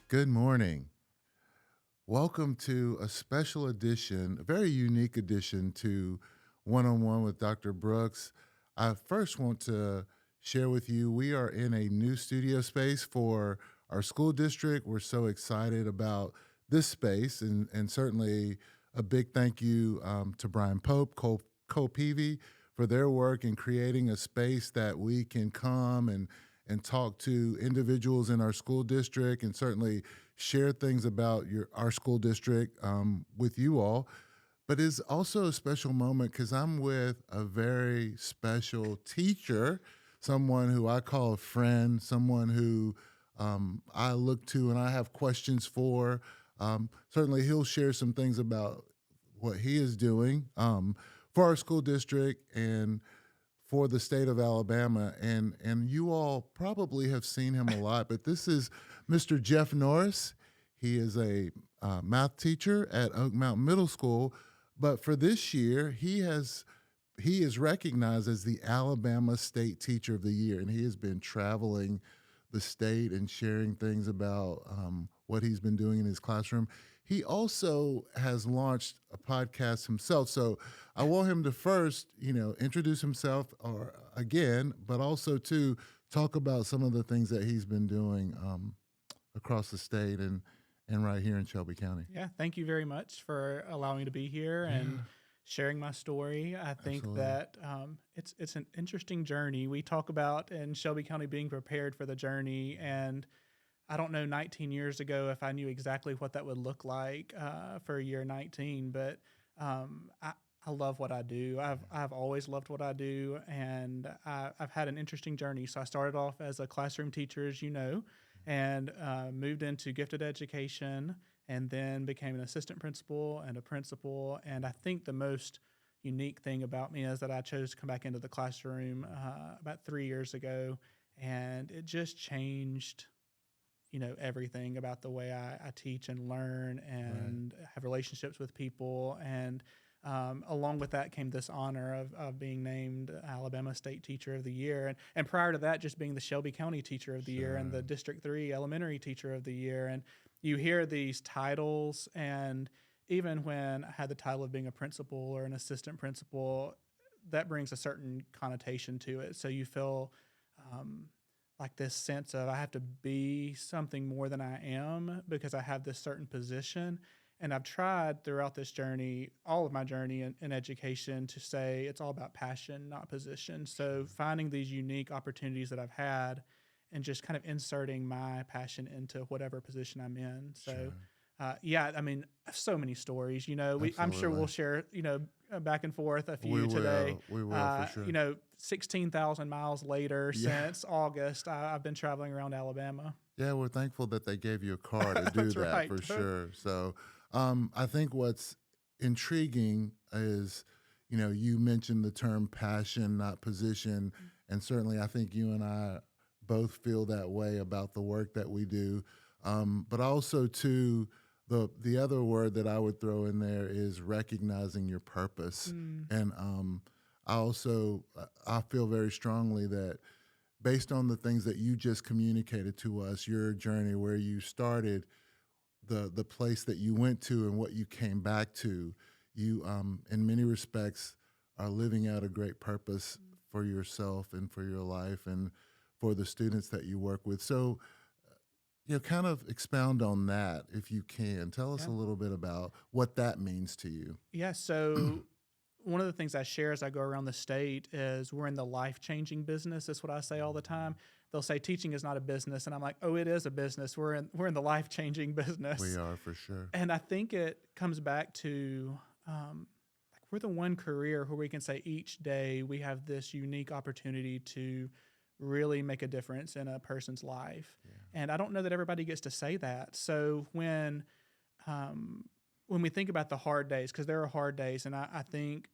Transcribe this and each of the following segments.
Good morning. Welcome to a special edition, a very unique edition to One on One with Dr. Brooks. I first want to share with you we are in a new studio space for our school district. We're so excited about this space, and certainly a big thank you to Brian Pope, Cole Peavy, for their work in creating a space that we can come and talk to individuals in our school district and certainly share things about our school district with you all. But it's also a special moment because I'm with a very special teacher, someone who I call a friend, someone who I look to and I have questions for. Certainly, he'll share some things about what he is doing for our school district and for the state of Alabama. And you all probably have seen him a lot, but this is Mr. Jeff Norris. He is a math teacher at Oak Mountain Middle School, but for this year, he is recognized as the Alabama State Teacher of the Year, and he has been traveling the state and sharing things about what he's been doing in his classroom. He also has launched a podcast himself. So I want him to first, introduce himself or again, but also to talk about some of the things that he's been doing across the state and right here in Shelby County. Yeah, thank you very much for allowing me to be here and sharing my story. I think Absolutely. that it's an interesting journey. We talk about in Shelby County being prepared for the journey, and I don't know 19 years ago if I knew exactly what that would look like for year 19, but I love what I do. I've always loved what I do, and I've had an interesting journey. So I started off as a classroom teacher, as you know, and moved into gifted education, and then became an assistant principal and a principal. And I think the most unique thing about me is that I chose to come back into the classroom about 3 years ago, and it just changed everything about the way I teach and learn and have relationships with people. And along with that came this honor of being named Alabama State Teacher of the Year. And prior to that, just being the Shelby County Teacher of the Year and the District 3 Elementary Teacher of the Year. And you hear these titles, and even when I had the title of being a principal or an assistant principal, that brings a certain connotation to it. So you feel like this sense of I have to be something more than I am because I have this certain position. And I've tried throughout this journey, all of my journey in education, to say it's all about passion, not position. So finding these unique opportunities that I've had and just kind of inserting my passion into whatever position I'm in. So so many stories, I'm sure we'll share, back and forth a few today. We will for sure. 16,000 miles later since August, I've been traveling around Alabama. Yeah, we're thankful that they gave you a car to do That's that right. for sure. So I think what's intriguing is, you mentioned the term passion, not position. And certainly I think you and I both feel that way about the work that we do. But also, too, the other word that I would throw in there is recognizing your purpose. And I feel very strongly that based on the things that you just communicated to us, your journey, where you started, the place that you went to and what you came back to, you, in many respects, are living out a great purpose for yourself and for your life and for the students that you work with. So, kind of expound on that if you can. Tell us a little bit about what that means to you. Yeah, so one of the things I share as I go around the state is we're in the life-changing business. That's what I say all the time. They'll say teaching is not a business, and I'm like, oh, it is a business. We're in the life-changing business. We are, for sure. And I think it comes back to we're the one career where we can say each day we have this unique opportunity to really make a difference in a person's life. Yeah. And I don't know that everybody gets to say that. So when we think about the hard days, because there are hard days, and I think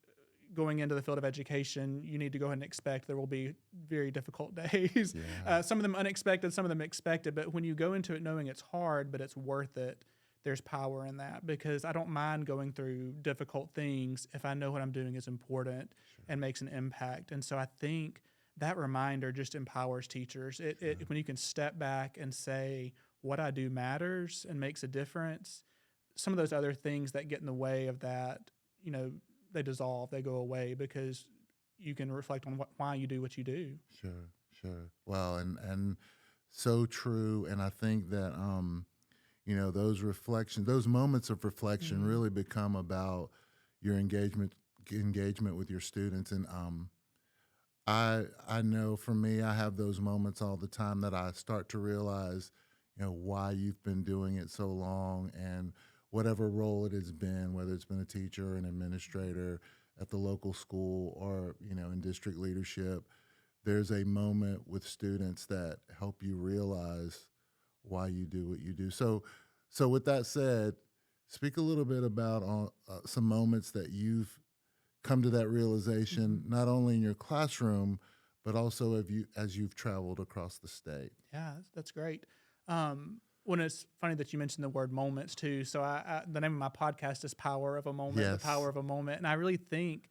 going into the field of education, you need to go ahead and expect there will be very difficult days. Yeah. Some of them unexpected, some of them expected. But when you go into it knowing it's hard, but it's worth it, there's power in that, because I don't mind going through difficult things if I know what I'm doing is important and makes an impact. And so I think that reminder just empowers teachers. When you can step back and say, what I do matters and makes a difference, some of those other things that get in the way of that, you know, they dissolve, they go away because you can reflect on why you do what you do. Sure, sure. Well, and so true. And I think that those reflections, those moments of reflection, Mhm. really become about your engagement with your students. And I know for me, I have those moments all the time that I start to realize, why you've been doing it so long, and whatever role it has been, whether it's been a teacher or an administrator at the local school or, in district leadership, there's a moment with students that help you realize why you do what you do. So with that said, speak a little bit about some moments that you've come to that realization, Mhm. not only in your classroom, but also as you've traveled across the state. Yeah, that's great. When it's funny that you mentioned the word moments too. So the name of my podcast is Power of a Moment, the power Yes. of a moment. And I really think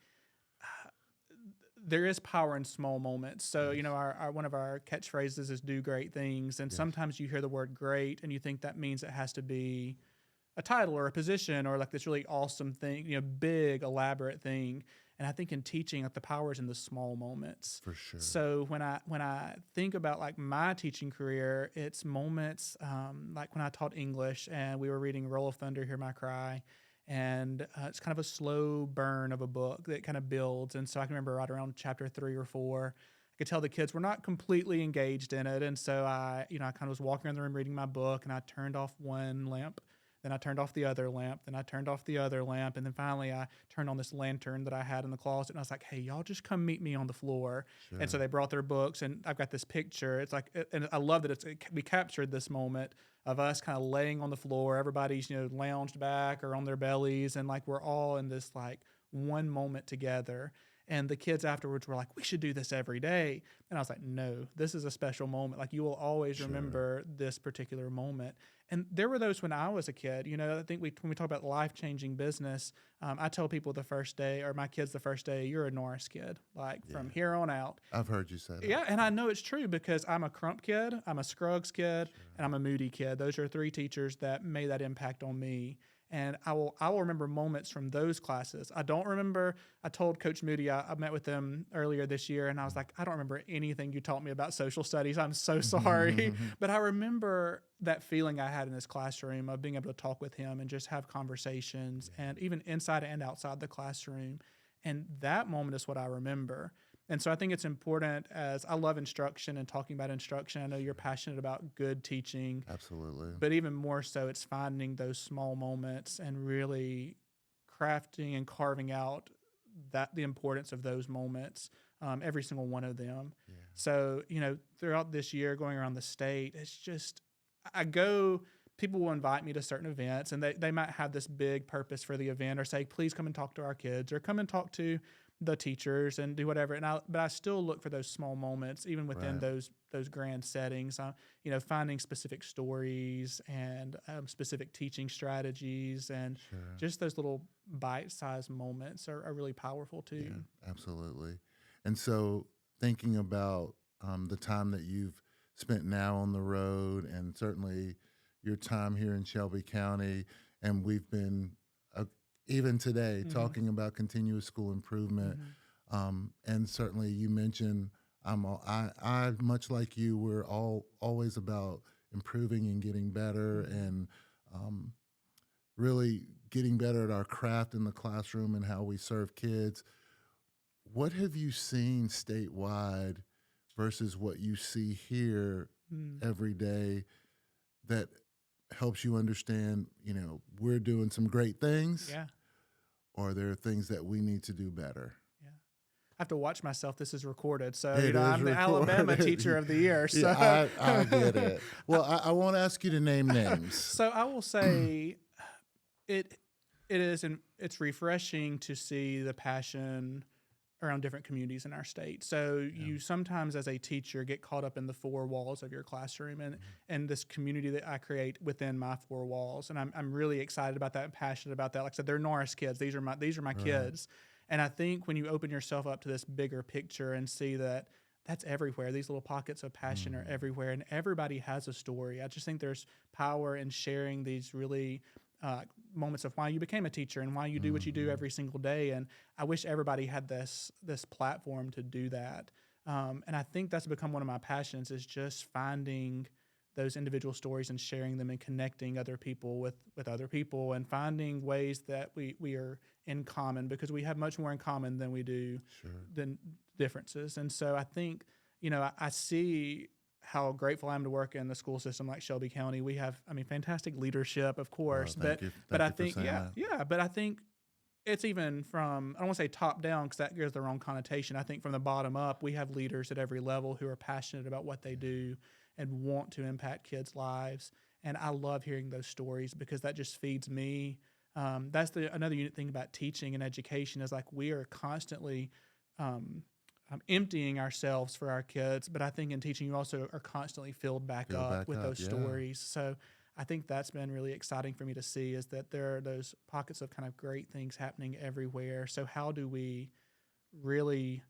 there is power in small moments. So, you know, Yes. our one of our catchphrases is do great things. And Yes. sometimes you hear the word great and you think that means it has to be a title or a position or like this really awesome thing, you know, big, elaborate thing. And I think in teaching, like the power is in the small moments. For sure. So when I think about like my teaching career, it's moments like when I taught English and we were reading Roll of Thunder, Hear My Cry, and it's kind of a slow burn of a book that kind of builds. And so I can remember right around chapter 3 or 4, I could tell the kids were not completely engaged in it. And so I kind of was walking around the room reading my book and I turned off one lamp. Then I turned off the other lamp. Then I turned off the other lamp. And then finally I turned on this lantern that I had in the closet. And I was like, hey, y'all just come meet me on the floor. And so Sure. they brought their books. And I've got this picture. It's like, and I love that we captured this moment of us kind of laying on the floor. Everybody's, lounged back or on their bellies. And like we're all in this like one moment together. And the kids afterwards were like, we should do this every day. And I was like, no, this is a special moment. Like you will always Sure. remember this particular moment. And there were those when I was a kid. I think when we talk about life changing business, I tell people the first day, or my kids the first day, you're a Norris kid, like Yeah. from here on out. I've heard you say that. Yeah, and I know it's true because I'm a Crump kid, I'm a Scruggs kid, and Sure. I'm a Moody kid. Those are three teachers that made that impact on me. And I will remember moments from those classes. I don't remember. I told Coach Moody I met with them earlier this year, and I was like, I don't remember anything you taught me about social studies. I'm so sorry, but I remember that feeling I had in this classroom of being able to talk with him and just have conversations, Yeah. and even inside and outside the classroom. And that moment is what I remember. And so I think it's important, as I love instruction and talking about instruction. I know you're passionate about good teaching, Absolutely. but even more so, it's finding those small moments and really crafting and carving out the importance of those moments, every single one of them. Yeah. So, throughout this year going around the state, it's just, I go, people will invite me to certain events and they might have this big purpose for the event or say, please come and talk to our kids or come and talk to the teachers and do whatever. But I still look for those small moments, even within Right. those grand settings. Finding specific stories and specific teaching strategies and Sure. just those little bite-sized moments are really powerful too. Yeah, absolutely. And so, thinking about the time that you've spent now on the road, and certainly your time here in Shelby County, and we've been even today Hmm. talking about continuous school improvement, Hmm. and certainly you mentioned I much like you, we're all always about improving and getting better, Hmm. and um, really getting better at our craft in the classroom and how we serve kids. What have you seen statewide versus what you see here Mm. every day that helps you understand, we're doing some great things, Yeah. or there are things that we need to do better? Yeah. I have to watch myself. This is recorded. So, It is I'm the Alabama recorded. teacher of the year. Yeah, So, I get it. Well, I won't ask you to name names. so I will say it it is, and it's refreshing to see the passion around different communities in our state. So Yeah. you sometimes as a teacher get caught up in the four walls of your classroom and this community that I create within my four walls. And I'm really excited about that and passionate about that. Like I said, they're Norris kids. These are my Right. kids. And I think when you open yourself up to this bigger picture and see that that's everywhere. These little pockets of passion are Mm, everywhere, and everybody has a story. I just think there's power in sharing these really uh, moments of why you became a teacher and why you do what you do mhm. every single day. And I wish everybody had this platform to do that. And I think that's become one of my passions is just finding those individual stories and sharing them and connecting other people with other people and finding ways that we are in common because we have much more in common than we do Sure. than differences. And so I think, I see how grateful I am to work in the school system like Shelby County. We have, I mean, fantastic leadership, of Well, course, thank you. but Thank I you for think, saying that. but I think it's even from, I don't want to say top down because that gives the wrong connotation. I think from the bottom up, we have leaders at every level who are passionate about what they do and want to impact kids' lives. And I love hearing those stories because that just feeds me. That's another unique thing about teaching and education is like we are constantly um, emptying ourselves for our kids. But I think in teaching, you also are constantly filled back Fill up back with up. those Yeah. stories. So I think that's been really exciting for me to see is that there are those pockets of kind of great things happening everywhere. So how do we really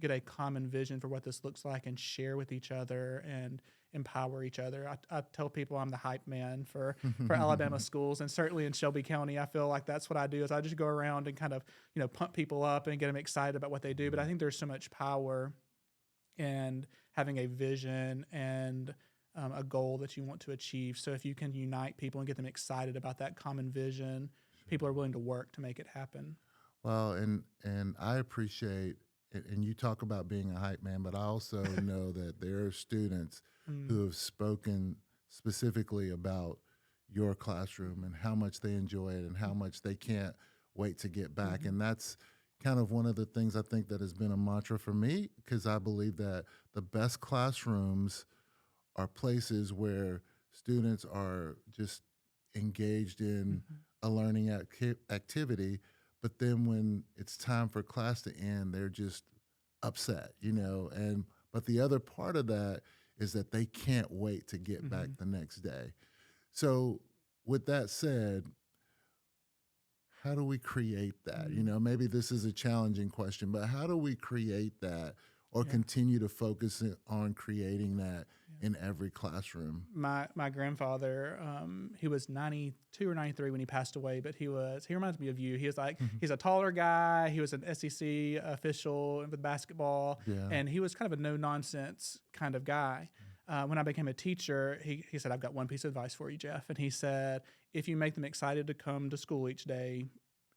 get a common vision for what this looks like and share with each other and empower each other? I tell people I'm the hype man for Alabama schools, and certainly in Shelby County, I feel like that's what I do. Is I just go around and kind of pump people up and get them excited about what they do. But I think there's so much power and having a vision and a goal that you want to achieve. So if you can unite people and get them excited about that common vision, people are willing to work to make it happen. Well, and I appreciate and you talk about being a hype man, but I also know that there are students Mm, who have spoken specifically about your classroom and how much they enjoy it and how much they can't wait to get back. mhm, And that's kind of one of the things I think that has been a mantra for me because I believe that the best classrooms are places where students are just engaged in mhm, a learning activity, but then when it's time for class to end, they're just upset, and but the other part of that is that they can't wait to get back mhm, the next day. So with that said, how do we create that? mm, Maybe this is a challenging question, but how do we create that or yeah, continue to focus on creating that yeah. in every classroom? My grandfather, he was 92 or 93 when he passed away, but he reminds me of you. He was like Mhm. he's a taller guy. He was an SEC official with basketball, Yeah. and he was kind of a no nonsense kind of guy. When I became a teacher, he said, "I've got one piece of advice for you, Jeff." And he said, "If you make them excited to come to school each day,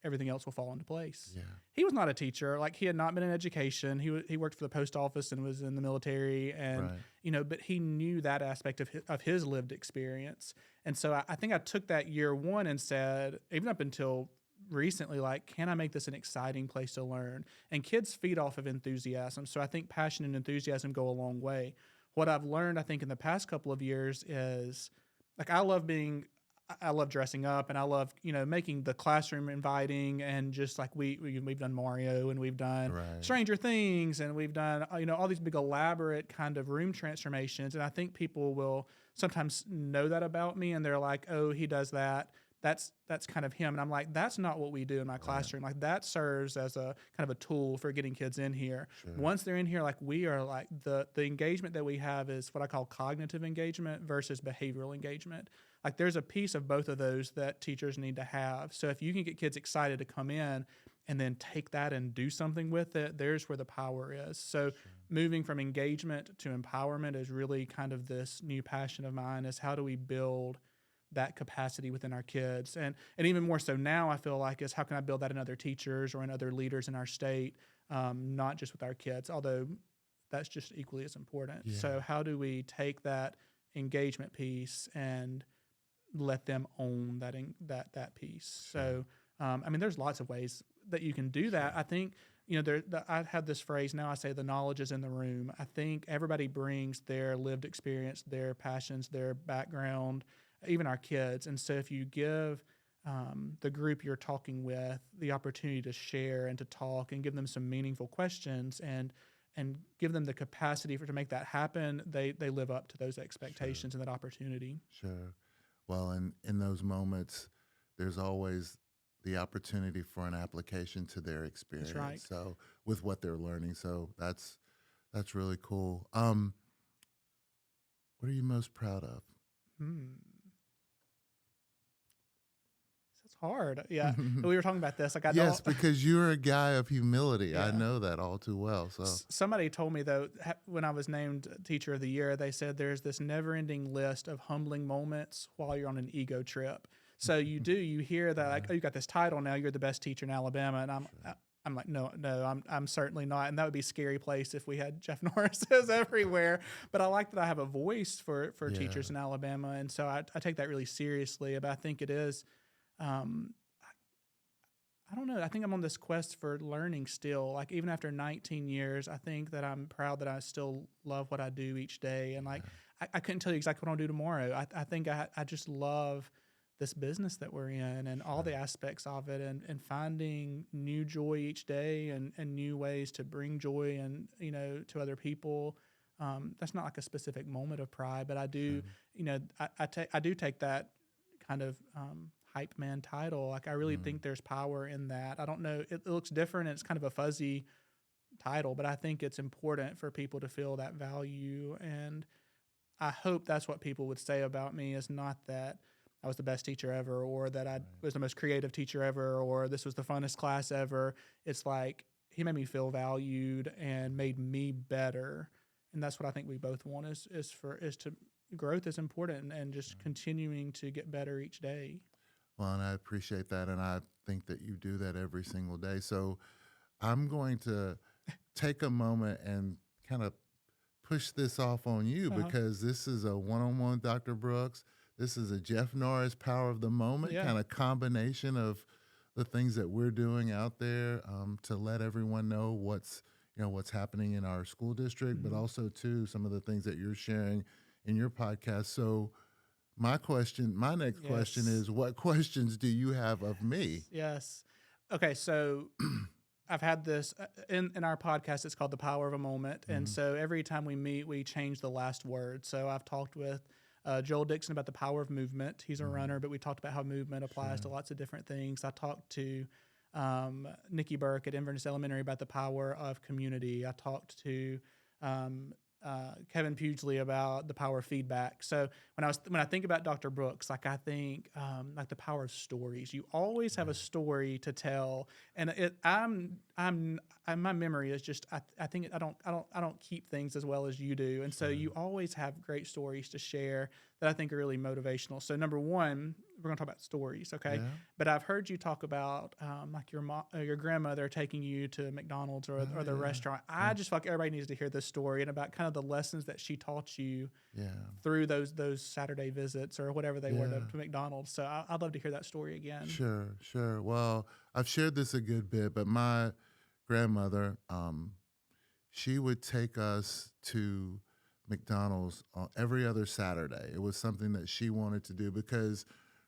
everything else will fall into place." Yeah. He was not a teacher; like he had not been in education. He worked for the post office and was in the military, and Right. but he knew that aspect of his lived experience. And so I think I took that year one and said, even up until recently, like, can I make this an exciting place to learn? And kids feed off of enthusiasm. So I think passion and enthusiasm go a long way. What I've learned, I think, in the past couple of years is like I love dressing up and I love, making the classroom inviting and just like we've done Mario and we've done Right. Stranger Things and we've done, all these big elaborate kind of room transformations. And I think people will sometimes know that about me and they're like, oh, he does that. That's kind of him. And I'm like, that's not what we do in my Right. classroom. Like that serves as a kind of a tool for getting kids in here. Sure. Once they're in here, like we are like the engagement that we have is what I call cognitive engagement versus behavioral engagement. Like there's a piece of both of those that teachers need to have. So if you can get kids excited to come in and then take that and do something with it, there's where the power is. So Sure. moving from engagement to empowerment is really kind of this new passion of mine is how do we build that capacity within our kids and even more so now I feel like is how can I build that in other teachers or in other leaders in our state, not just with our kids, although that's just equally as important. Yeah. So how do we take that engagement piece and let them own that piece. Sure. So, I mean, there's lots of ways that you can do that. Sure. I think I have this phrase now. I say the knowledge is in the room. I think everybody brings their lived experience, their passions, their background, even our kids. And so, if you give the group you're talking with the opportunity to share and to talk and give them some meaningful questions and give them the capacity to make that happen, they live up to those Sure. expectations and that opportunity. Sure. Well, in those moments, there's always the opportunity for an application to their That's right. experience. So with what they're learning, so That's really cool. What are you most proud of? Hmm. It's hard. Yeah. We were talking about this. Like, I Yes, don't. because you're a guy of humility. I Yeah. know that all too well. So, Somebody told me though when I was named Teacher of the Year, they said there's this never-ending list of humbling moments while you're on an ego trip. So you hear that like, yeah, oh, you got this title now, you're the best teacher in Alabama, and sure. I'm like, no, I'm certainly not, and that would be a scary place if we had Jeff Norris's everywhere. But I like that I have a voice for Yeah, teachers in Alabama, and so I take that really seriously. But I think it is. Um, I don't know. I think I'm on this quest for learning still. Like even after 19 years, I think that I'm proud that I still love what I do each day. And like yeah, I couldn't tell you exactly what I'll do tomorrow. I think I just love this business that we're in and all the sure. aspects of it and finding new joy each day and new ways to bring joy and to other people. That's not like a specific moment of pride, but I do, Sure. I do take that kind of hype man title. Like I really Mm, think there's power in that. I don't know. It looks different. And it's kind of a fuzzy title, but I think it's important for people to feel that value. And I hope that's what people would say about me is not that I was the best teacher ever or that I right. was the most creative teacher ever or this was the funnest class ever. It's like he made me feel valued and made me better. And that's what I think we both want is to growth is important and just Right. continuing to get better each day. Well, and I appreciate that. And I think that you do that every single day. So I'm going to take a moment and kind of push this off on you Uh-huh. because this is a one on one Dr. Brooks. This is a Jeff Norris power of the moment Yeah. kind of combination of the things that we're doing out there to let everyone know what's happening in our school district, but Mhm. also too some of the things that you're sharing in your podcast. So my next question Yes. is, what questions do you have of me? Yes. Yes. Okay, so I've had this in our podcast. It's called the power of a moment, and Mhm. so every time we meet, we change the last word. So I've talked with Joel Dixon about the power of movement. He's a Mhm. runner, but we talked about how movement applies to Sure. lots of different things. I talked to Nikki Burke at Inverness Elementary about the power of community. I talked to um, Kevin Pugsley about the power of feedback. So when I think about Dr. Brooks, like I think like the power of stories. You always have a Right. story to tell, and my memory is just I think I don't keep things as well as you do, and so Sure. you always have great stories to share that I think are really motivational. So number one, we're gonna talk about stories, okay? Yeah. But I've heard you talk about like your grandmother taking you to McDonald's Oh or the yeah. restaurant. Yeah. I just feel like everybody needs to hear this story and about kind of the lessons that she taught you Yeah. through those Saturday visits or whatever they were Yeah. to McDonald's. So I'd love to hear that story again. Sure, sure. Well, I've shared this a good bit, but my grandmother, she would take us to McDonald's every other Saturday. It was something that she wanted to do because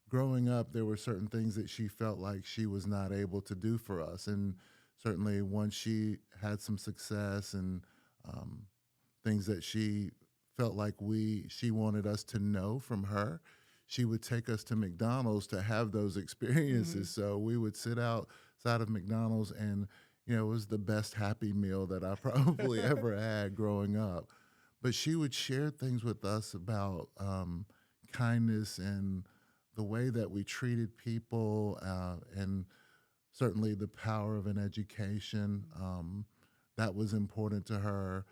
growing up, there were certain things that she felt like she was not able to do for us. And certainly once she had some success and um, things that she felt like she wanted us to know from her, she would take us to McDonald's to have those Hmm. experiences. So we would sit outside of McDonald's and it was the best happy meal that I probably ever had growing up. But she would share things with us about kindness and the way that we treated people, and certainly the power of an education. That was important to her,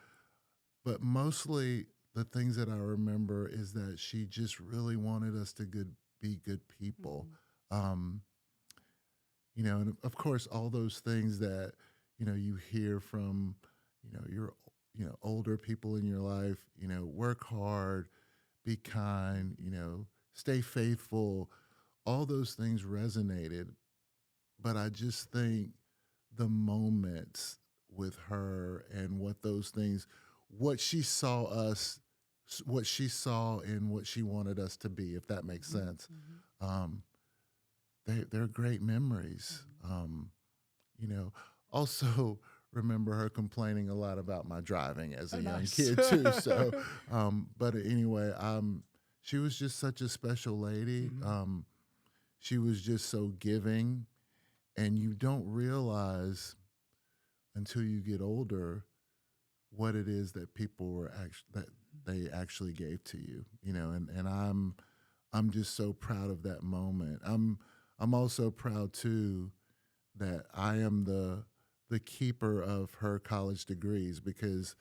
but mostly the things that I remember is that she just really wanted us to be good people. Hmm. Um, and of course, all those things that you hear from your older people in your life. Work hard, be kind. Stay faithful. All those things resonated, but I just think the moments with her and what she saw what she saw and what she wanted us to be, if that makes Hmm. sense. Hmm. Um, they're great memories. Hmm. You know, also remember her complaining a lot about my driving as Oh, a young nice. kid too. So, but anyway, she was just such a special lady. Hmm. She was just so giving, and you don't realize until you get older what it is that people were that they actually gave to you, and I'm just so proud of that moment. I'm also proud too that I am the keeper of her college degrees because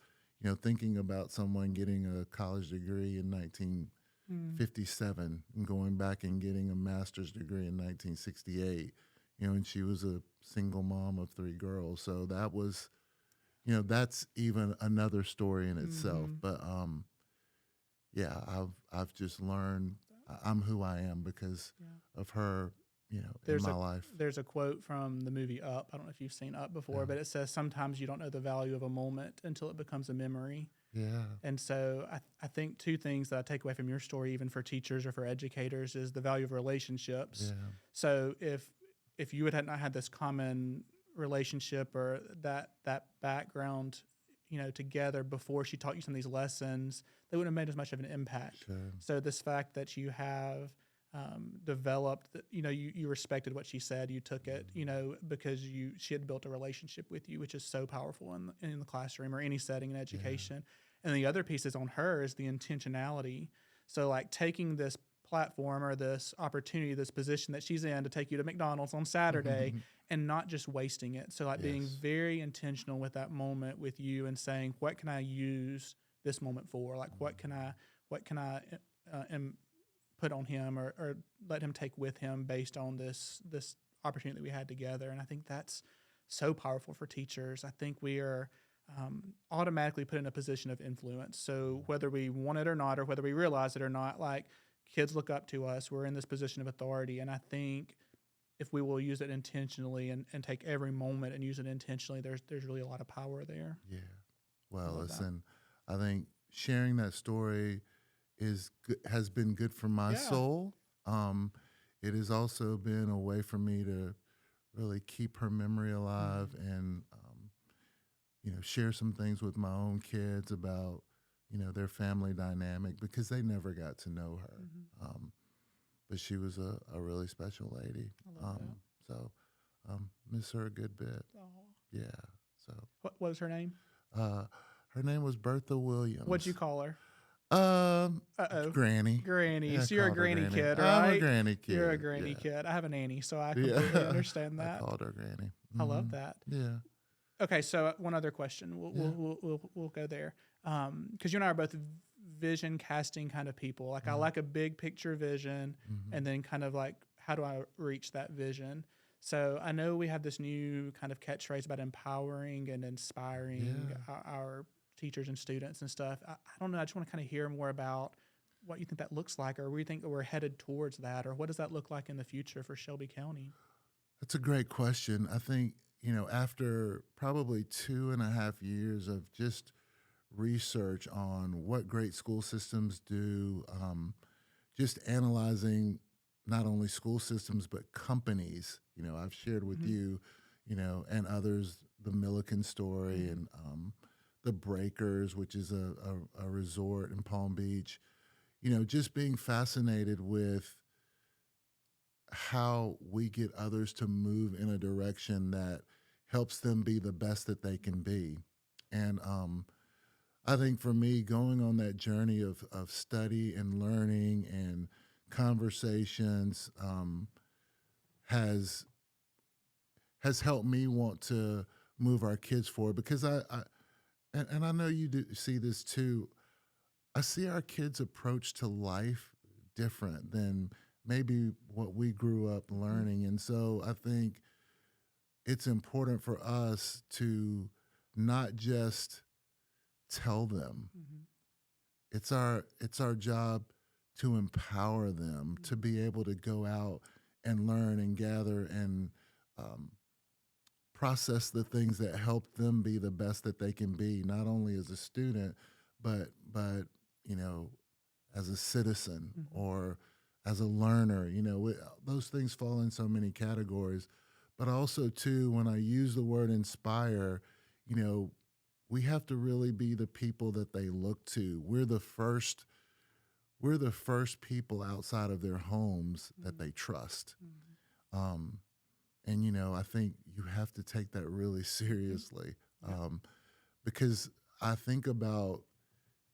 thinking about someone getting a college degree in Mm, 1957 and going back and getting a master's degree in 1968, and she was a single mom of three girls, so that was that's even another story in itself. mhm. But yeah, I've just learned I'm who I am because Yeah. of her, in There's my a life. there's a quote from the movie Up. I don't know if you've seen Up before, Yeah. but it says sometimes you don't know the value of a moment until it becomes a memory. Yeah. And so I think two things that I take away from your story, even for teachers or for educators, is the value of relationships. Yeah. So if you had not had this common relationship or that background, together before she taught you some of these lessons, they wouldn't have made as much of an impact. Sure. So this fact that you have developed, you respected what she said, you took it, because she had built a relationship with you, which is so powerful in the classroom or any setting in Yeah. education. And the other piece is on her is the intentionality. So like taking this platform or this opportunity, this position that she's in to take you to McDonald's on Saturday and not just wasting it. So like being Yes. very intentional with that moment with you and saying, what can I use this moment for? Like what can I put on him or let him take with him based on this opportunity that we had together. And I think that's so powerful for teachers. I think we are automatically put in a position of influence. So whether we want it or not, or whether we realize it or not, like kids look up to us, we're in this position of authority. And I think if we will use it intentionally and take every moment and use it intentionally, there's really a lot of power there. Yeah. I Well, love that. listen, I think sharing that story has been good for my Yeah. soul. Um, it has also been a way for me to really keep her memory alive Mhm. and share some things with my own kids about their family dynamic because they never got to know her. Mhm. But she was a really special lady. I love that. Um, so miss her a good bit. Oh. Yeah. So What was her name? uh, her name was Bertha What'd you Williams. call her? Um, Uh-oh. Granny. Granny. Yeah, I So you're a called her granny Granny. kid, I'm a right? granny You're a kid. granny Yeah. kid. I have a nanny, so I completely Yeah. understand I that. called her Granny. I love that. Yeah. Okay, so one other question. We'll Yeah. we'll we'll, we'll, we'll go there. Because you and I are both vision casting kind of people. Like I Uh, like a big picture vision, mhm. and then kind of like how do I reach that vision? So I know we have this new kind of catchphrase about empowering and inspiring Yeah. our teachers and students and stuff. I don't know. I just want to kind of hear more about what you think that looks like, or where you think that we're headed towards that, or what does that look like in the future for Shelby County? That's a great question. I think, after probably 2.5 years of just research on what great school systems do, just analyzing not only school systems, but companies. I've shared with Hmm. you, and others, the Milliken story Hmm. and the Breakers, which is a resort in Palm Beach, just being fascinated with how we get others to move in a direction that helps them be the best that they can be. And I think for me, going on that journey of study and learning and conversations has has helped me want to move our kids forward because and I know you do see this too. I see our kids' approach to life different than maybe what we grew up Hmm. learning. And so I think it's important for us to not just tell them. Hmm. It's our job to empower them to be able to go out and learn and gather and um, process the things that help them be the best that they can be, not only as a student, but you know as a citizen Hmm. or as a learner. Those things fall in so many categories. But also, too, when I use the word inspire, you know, we have to really be the people that they look to. We're the first people outside of their homes that Hmm. they trust. Hmm. Um, and I think you have to take that really Hmm. seriously Yeah. um, because I think about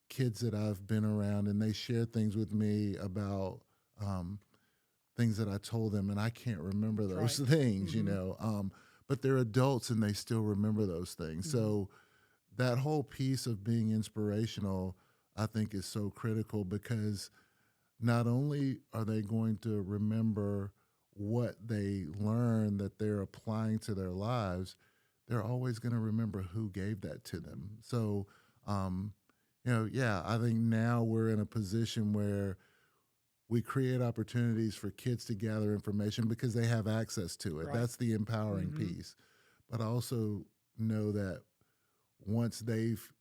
kids that I've been around, and they share things with me about um, things that I told them, and I can't remember those Right. things, Mhm. but they're adults and they still remember those things. Mhm. So that whole piece of being inspirational, I think, is so critical because not only are they going to remember what they learned that they're applying to their lives, they're always going to remember who gave that to Mhm. them. So, um, yeah, I think now we're in a position where we create opportunities for kids to gather information because they have access to it. Right. That's the empowering Mhm. piece. But I also know that once they've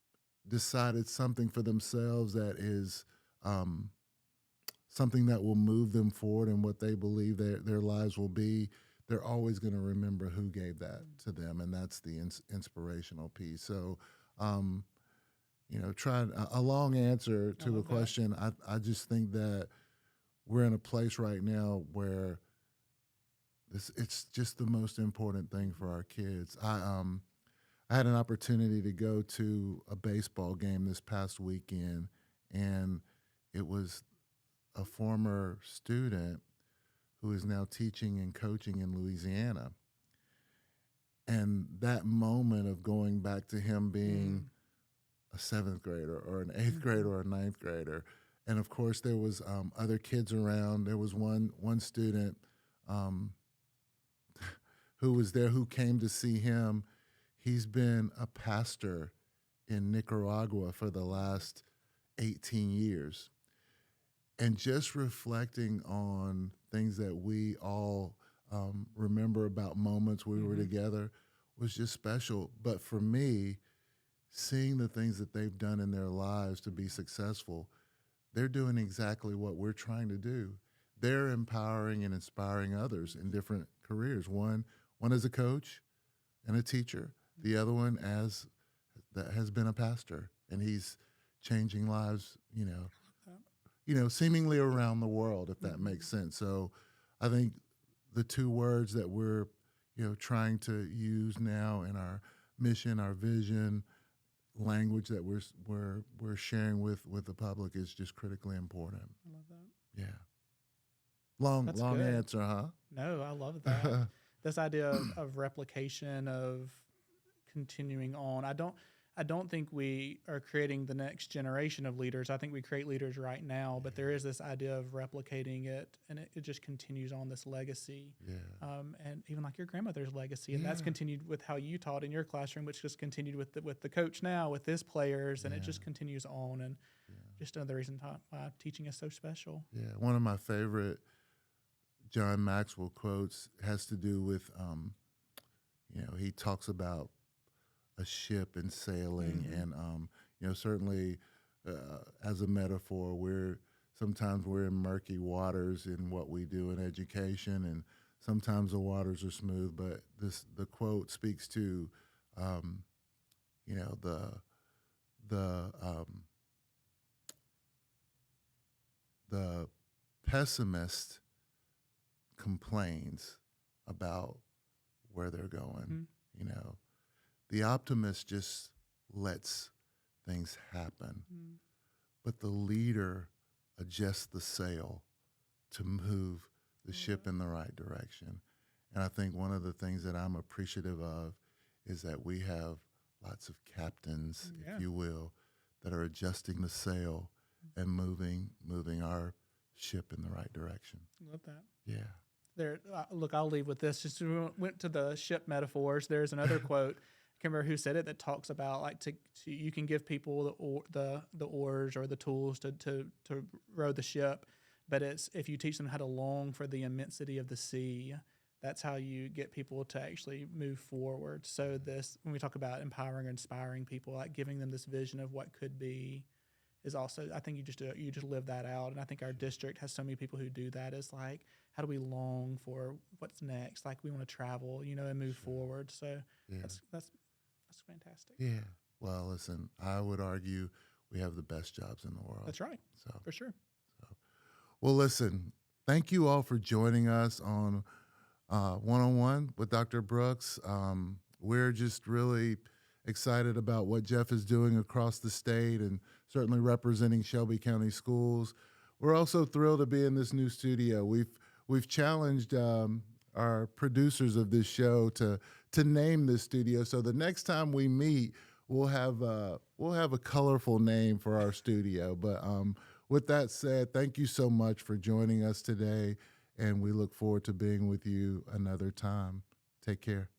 decided something for themselves that is um, something that will move them forward and what they believe their lives will be, they're always going to remember who gave that Mm. to them. And that's the inspirational piece. So, um, trying a long answer I to a love that. question. I just think that we're in a place right now where it's just the most important thing for our kids. I had an opportunity to go to a baseball game this past weekend, and it was a former student who is now teaching and coaching in Louisiana. And that moment of going back to him being Mm. a seventh grader or an eighth Mhm. grader or a ninth grader, and of course there was other kids around. There was one student um, who was there who came to see him. He's been a pastor in Nicaragua for the last 18 years. And just reflecting on things that we all remember about moments we were Mhm. together was just special. But for me, seeing the things that they've done in their lives to be successful, they're doing exactly what we're trying to do. They're empowering and inspiring others in different careers. One as a coach and a teacher, the other one as that has been a pastor, and he's changing lives, That. seemingly around the world, if that makes Mhm. sense. So I think the two words that we're, trying to use now in our mission, our vision, language that we're sharing with the public is just critically important. I love that. Yeah. Long That's long good. answer, No, I love that. huh? This idea of replication, of continuing on. I don't think we are creating the next generation of leaders. I think we create leaders right now, but there is this idea of replicating it, and it just continues on this legacy. Yeah. And even like your grandmother's legacy, and that's Yeah. continued with how you taught in your classroom, which just continued with the coach now, with his players, and it Yeah. just continues on. And Yeah. just another reason why teaching is so special. Yeah. One of my favorite John Maxwell quotes has to do with he talks about a ship and sailing, Hmm. and certainly as a metaphor, sometimes we're in murky waters in what we do in education, and sometimes the waters are smooth. But the quote speaks to um, you know the the pessimist complains about where they're going. Hmm. You know, the optimist just lets things happen, but the leader adjusts the sail to move the ship in the right direction. And I think one of the things that I'm appreciative of is that we have lots of captains, if Yeah, you will, that are adjusting the sail and moving our ship in the right direction. love that. Yeah. There, look, I'll leave with this. Just went to the ship metaphors. There's another quote. I can't remember who said it that talks about like to you can give people the oars or the tools to row the ship, but it's if you teach them how to long for the immensity of the sea, that's how you get people to actually move forward. So this when we talk about empowering or inspiring people, like giving them this vision of what could be, is also I think you just live that out, and I think our district has so many people who do that. Is like how do we long for what's next? Like we want to travel, and move Sure. forward. So Yeah. that's fantastic. Yeah. Well, listen, I would argue we have the best jobs in the world. That's right, So, for sure. so. Well, listen, thank you all for joining us on One on One with Dr. Brooks. We're just really excited about what Jeff is doing across the state and certainly representing Shelby County Schools. We're also thrilled to be in this new studio. We've challenged our producers of this show to name this studio. So the next time we meet, we'll have a colorful name for our studio. But with that said, thank you so much for joining us today, and we look forward to being with you another time. Take care.